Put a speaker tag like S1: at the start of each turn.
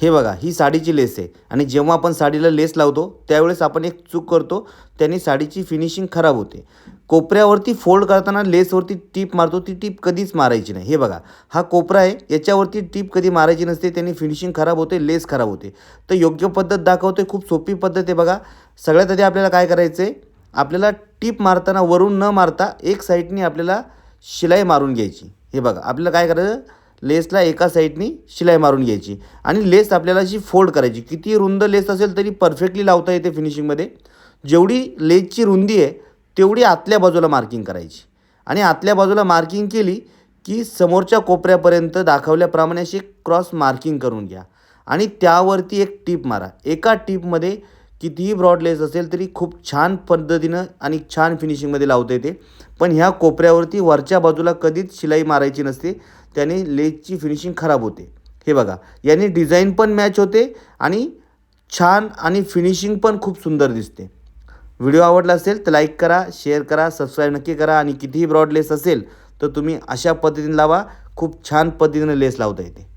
S1: हे बघा, ही साडीची लेस आहे आणि जेव्हा आपण साडीला लेस लावतो त्यावेळेस आपण एक चूक करतो, त्याने साडीची फिनिशिंग खराब होते. कोपऱ्यावरती फोल्ड करताना लेसवरती टीप मारतो, ती टीप कधीच मारायची नाही. हे बघा, हा कोपरा आहे, याच्यावरती टीप कधी मारायची नसते, त्याने फिनिशिंग खराब होते, लेस खराब होते. तर योग्य पद्धत दाखवते, खूप सोपी पद्धत आहे बघा. सगळ्यात आधी आपल्याला काय करायचं आहे, आपल्याला टीप मारताना वरून न मारता एक साईडनी आपल्याला शिलाई मारून घ्यायची. हे बघा, आपल्याला काय करायचं, लेसला एका साईडनी शिलाई मारून घ्यायची आणि लेस आपल्याला अशी फोल्ड करायची. किती रुंद लेस असेल तरी परफेक्टली लावता येते फिनिशिंगमध्ये. जेवढी लेसची रुंदी आहे तेवढी आतल्या बाजूला मार्किंग करायची आणि आतल्या बाजूला मार्किंग केली की समोरच्या कोपऱ्यापर्यंत दाखवल्याप्रमाणे अशी क्रॉस मार्किंग करून घ्या आणि त्यावरती एक टीप मारा. एका टीपमध्ये कितीही ब्रॉड लेस असेल तरी खूप छान पद्धतीनं आणि छान फिनिशिंगमध्ये लावता येते. पण ह्या कोपऱ्यावरती वरच्या बाजूला कधीच शिलाई मारायची नसते, त्याने लेसची फिनिशिंग खराब होते. हे बघा, याने डिझाईन पण मॅच होते आणि छान आणि फिनिशिंग पण खूप सुंदर दिसते. व्हिडिओ आवडला असेल तर लाईक करा, शेअर करा, सबस्क्राईब नक्की करा आणि कितीही ब्रॉड लेस असेल तर तुम्ही अशा पद्धतीने लावा. खूप छान पद्धतीने लेस लावता येते.